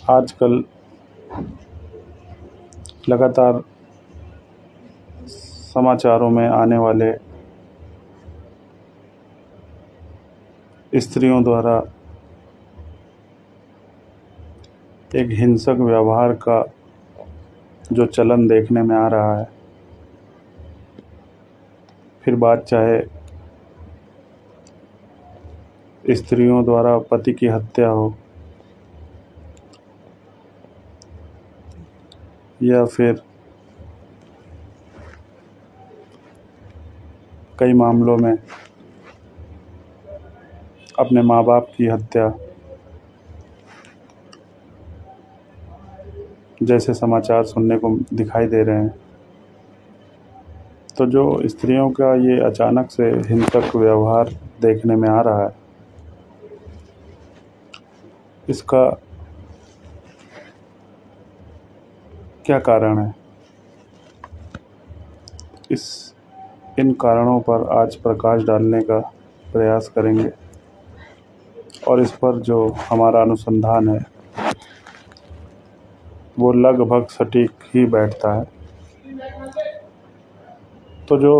आजकल लगातार समाचारों में आने वाले स्त्रियों द्वारा एक हिंसक व्यवहार का जो चलन देखने में आ रहा है, फिर बात चाहे स्त्रियों द्वारा पति की हत्या हो या फिर कई मामलों में अपने माँ बाप की हत्या जैसे समाचार सुनने को दिखाई दे रहे हैं। तो जो स्त्रियों का ये अचानक से हिंसक व्यवहार देखने में आ रहा है, इसका क्या कारण है? इन कारणों पर आज प्रकाश डालने का प्रयास करेंगे और इस पर जो हमारा अनुसंधान है वो लगभग सटीक ही बैठता है। तो जो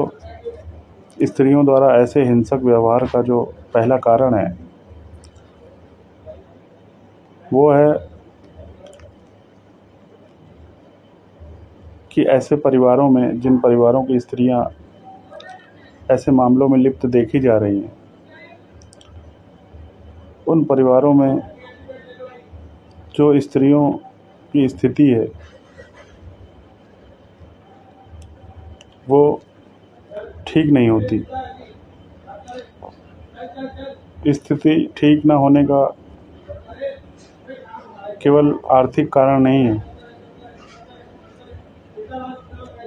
स्त्रियों द्वारा ऐसे हिंसक व्यवहार का जो पहला कारण है वो है कि ऐसे परिवारों में, जिन परिवारों की स्त्रियां ऐसे मामलों में लिप्त देखी जा रही हैं, उन परिवारों में जो स्त्रियों की स्थिति है वो ठीक नहीं होती। स्थिति ठीक ना होने का केवल आर्थिक कारण नहीं है,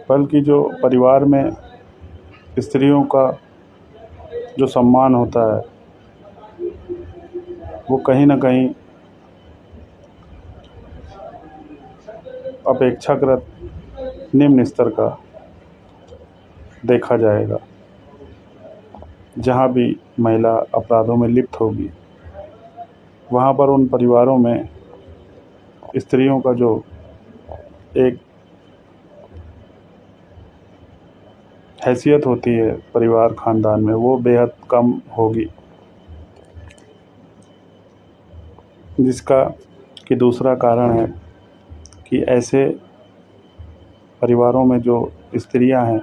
बल्कि जो परिवार में स्त्रियों का जो सम्मान होता है वो कहीं ना कहीं अपेक्षाकृत निम्न स्तर का देखा जाएगा। जहाँ भी महिला अपराधों में लिप्त होगी, वहाँ पर उन परिवारों में स्त्रियों का जो एक हैसियत होती है परिवार खानदान में, वो बेहद कम होगी। जिसका कि दूसरा कारण है कि ऐसे परिवारों में जो स्त्रियां हैं,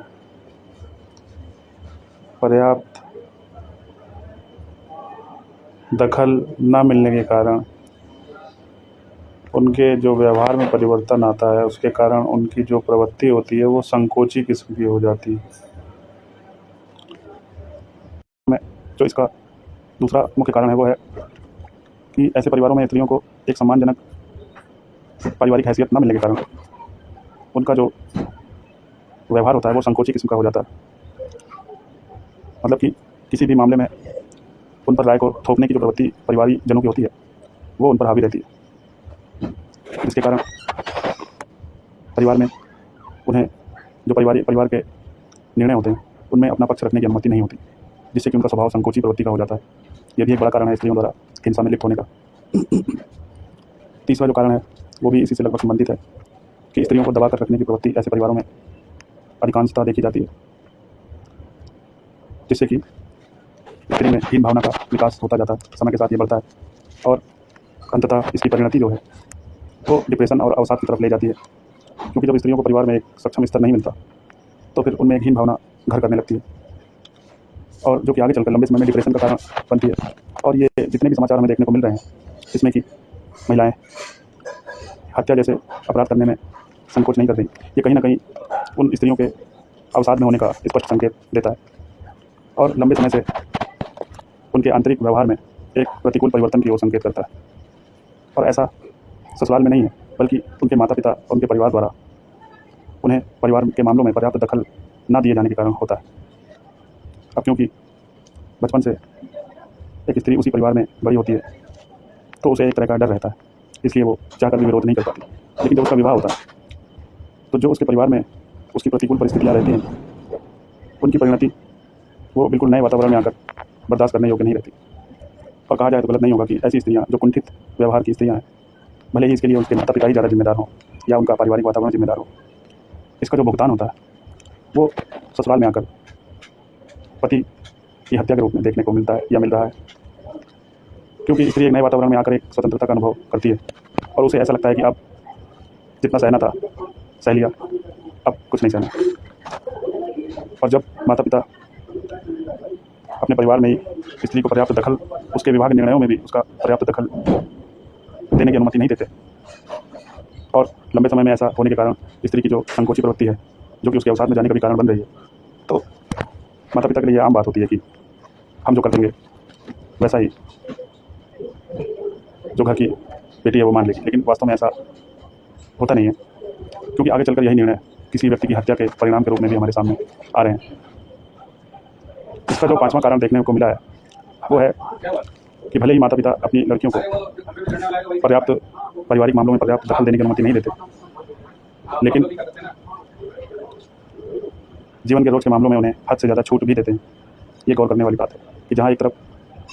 पर्याप्त दखल न मिलने के कारण उनके जो व्यवहार में परिवर्तन आता है, उसके कारण उनकी जो प्रवृत्ति होती है वो संकोची किस्म की हो जाती है। जो इसका दूसरा मुख्य कारण है वो है कि ऐसे परिवारों में स्त्रियों को एक सम्मानजनक पारिवारिक हैसियत न मिलने के कारण उनका जो व्यवहार होता है वो संकोची किस्म का हो जाता है। मतलब कि किसी भी मामले में उन पर राय को थोपने की जो प्रवृत्ति परिवारी जनों की होती है वो उन पर हावी रहती है, जिसके कारण परिवार में उन्हें जो परिवार के निर्णय होते हैं उनमें अपना पक्ष रखने की अनुमति नहीं होती, जिससे कि उनका स्वभाव संकोची प्रवृत्ति का हो जाता है। यह भी एक बड़ा कारण है स्त्रियों द्वारा हिंसा में लिप्त होने का। तीसरा जो कारण है वो भी इसी से लगभग संबंधित है कि स्त्रियों को दबा कर रखने की प्रवृत्ति ऐसे परिवारों में अधिकांशतः देखी जाती है, जिससे कि स्त्री में हीन भावना का विकास होता जाता है। समय के साथ ये बढ़ता है और अंततः इसकी परिणति जो है वो डिप्रेशन और अवसाद की तरफ ले जाती है, क्योंकि जब स्त्रियों को परिवार में एक सक्षम स्तर नहीं मिलता तो फिर उनमें एक हीन भावना घर करने लगती है और जो कि आगे चलकर लंबे समय में डिप्रेशन का कारण बनती है। और ये जितने भी समाचार हमें देखने को मिल रहे हैं इसमें कि महिलाएं हत्या जैसे अपराध करने में संकोच नहीं कर रही, ये कहीं ना कहीं उन स्त्रियों के अवसाद में होने का स्पष्ट संकेत देता है और लंबे समय से उनके आंतरिक व्यवहार में एक प्रतिकूल परिवर्तन की ओर संकेत करता है। और ऐसा ससुराल में नहीं है, बल्कि उनके माता पिता और उनके परिवार द्वारा उन्हें परिवार के मामलों में पर्याप्त दखल न दिए जाने के कारण होता है। अब क्योंकि बचपन से एक स्त्री उसी परिवार में बड़ी होती है तो उसे एक तरह का डर रहता है, इसलिए वो चाहकर भी विरोध नहीं कर पाती। लेकिन जब उसका विवाह होता है तो जो उसके परिवार में उसकी प्रतिकूल परिस्थितियाँ रहती हैं, उनकी परिणति वो बिल्कुल नए वातावरण में आकर बर्दाश्त करने योग्य नहीं रहती। और कहा जाए तो गलत नहीं होगा कि ऐसी स्त्रियाँ जो कुंठित व्यवहार की स्त्रियाँ हैं भले ही इसके लिए उसके माता पिता ही ज़्यादा जिम्मेदार हों या उनका पारिवारिक वातावरण जिम्मेदार हो, इसका जो भुगतान होता है वो ससुराल में आकर पति की हत्या के रूप में देखने को मिलता है या मिल रहा है। क्योंकि स्त्री एक नए वातावरण में आकर एक स्वतंत्रता का अनुभव करती है और उसे ऐसा लगता है कि अब जितना सहना था सह लिया, अब कुछ नहीं सहना। और जब माता पिता अपने परिवार में ही स्त्री को पर्याप्त दखल, उसके विवाह के निर्णयों में भी उसका पर्याप्त दखल देने की अनुमति नहीं देते और लंबे समय में ऐसा होने के कारण स्त्री की जो संकोची प्रवृत्ति है, जो कि उसके अवसाद में जाने का भी कारण बन रही है, तो माता पिता के लिए आम बात होती है कि हम जो कर देंगे वैसा ही जो घर की बेटी है वो मान लेगी। लेकिन वास्तव में ऐसा होता नहीं है, क्योंकि आगे चलकर यही निर्णय किसी व्यक्ति की हत्या के परिणाम के रूप में भी हमारे सामने आ रहे हैं। इसका जो 5वां कारण देखने को मिला है वो है कि भले ही माता पिता अपनी लड़कियों को पर्याप्त पारिवारिक मामलों में पर्याप्त दखल देने की अनुमति नहीं देते, लेकिन जीवन के रोज के मामलों में उन्हें हद से ज़्यादा छूट भी देते हैं। ये गौर करने वाली बात है कि जहाँ एक तरफ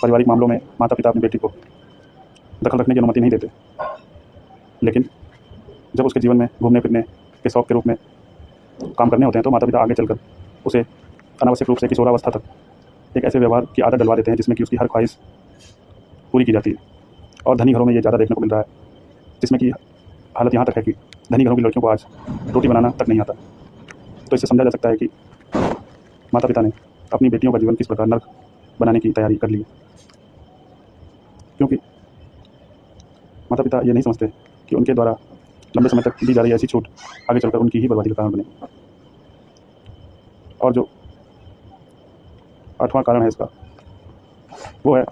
पारिवारिक मामलों में माता पिता अपनी बेटी को दखल रखने की अनुमति नहीं देते, लेकिन जब उसके जीवन में घूमने फिरने के शौक के रूप में काम करने होते हैं तो माता पिता आगे चलकर उसे अनावश्यक रूप से किशोरावस्था तक एक ऐसे व्यवहार की आदत डलवा देते हैं जिसमें कि उसकी हर ख्वाहिश पूरी की जाती है। और धनी घरों में ये ज़्यादा देखने को मिल रहा है, जिसमें कि हालत यहाँ तक है कि धनी घरों की लड़कियों को आज रोटी बनाना तक नहीं आता। तो इससे समझा जा सकता है कि माता पिता ने अपनी बेटियों का जीवन किस प्रकार नर्क बनाने की तैयारी कर ली है, क्योंकि माता पिता ये नहीं समझते कि उनके द्वारा लंबे समय तक दी जा रही ऐसी छूट आगे चलकर उनकी ही बर्बादी का कारण बनेगी। और जो 8वां कारण है इसका, वो है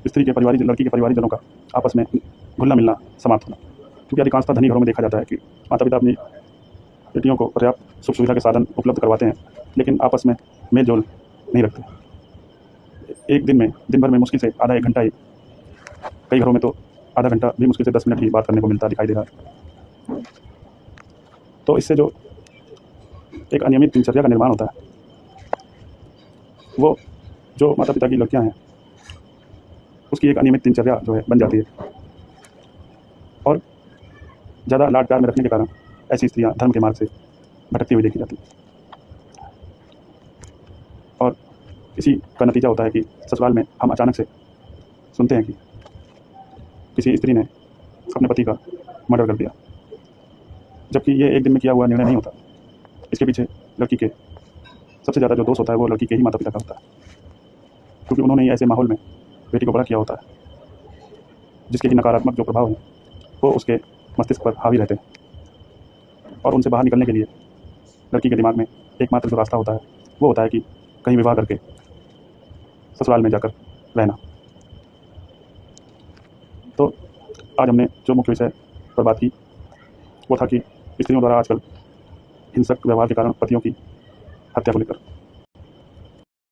स्त्री के परिवारिक लड़की के परिवारिकजनों का आपस में घुलना मिलना समाप्त होना। क्योंकि अधिकांशतः धनी घरों में देखा जाता है कि माता पिता अपनी बेटियों को पर्याप्त सुख सुविधा के साधन उपलब्ध करवाते हैं, लेकिन आपस में मेल जोल नहीं रखते। एक दिन भर में मुश्किल से आधा 1 घंटा ही, कई घरों में तो आधा घंटा भी मुश्किल से 10 मिनट ही बात करने को मिलता दिखाई दे रहा है। तो इससे जो एक अनियमित दिनचर्या का निर्माण होता है, वो जो माता पिता की लड़कियां हैं उसकी एक अनियमित दिनचर्या जो है बन जाती है और ज़्यादा लाड प्यार में रखने के कारण ऐसी स्त्रियां धर्म के मार्ग से भटकती हुई देखी जाती हैं। और इसी का नतीजा होता है कि ससुराल में हम अचानक से सुनते हैं कि किसी स्त्री ने अपने पति का मर्डर कर दिया, जबकि ये एक दिन में किया हुआ निर्णय नहीं होता। इसके पीछे लड़की के सबसे ज़्यादा जो दोष होता है वो लड़की के ही माता पिता का होता है, क्योंकि उन्होंने ही ऐसे माहौल में बेटी को बड़ा किया होता है जिसके कि नकारात्मक जो प्रभाव हैं वो उसके मस्तिष्क पर हावी रहते हैं। और उनसे बाहर निकलने के लिए लड़की के दिमाग में एकमात्र जो रास्ता होता है वो होता है कि कहीं विवाह करके ससुराल में जाकर रहना। तो आज हमने जो मुख्य विषय पर बात की वो था कि स्त्रियों द्वारा आजकल हिंसक व्यवहार के कारण पतियों की हत्या को लेकर।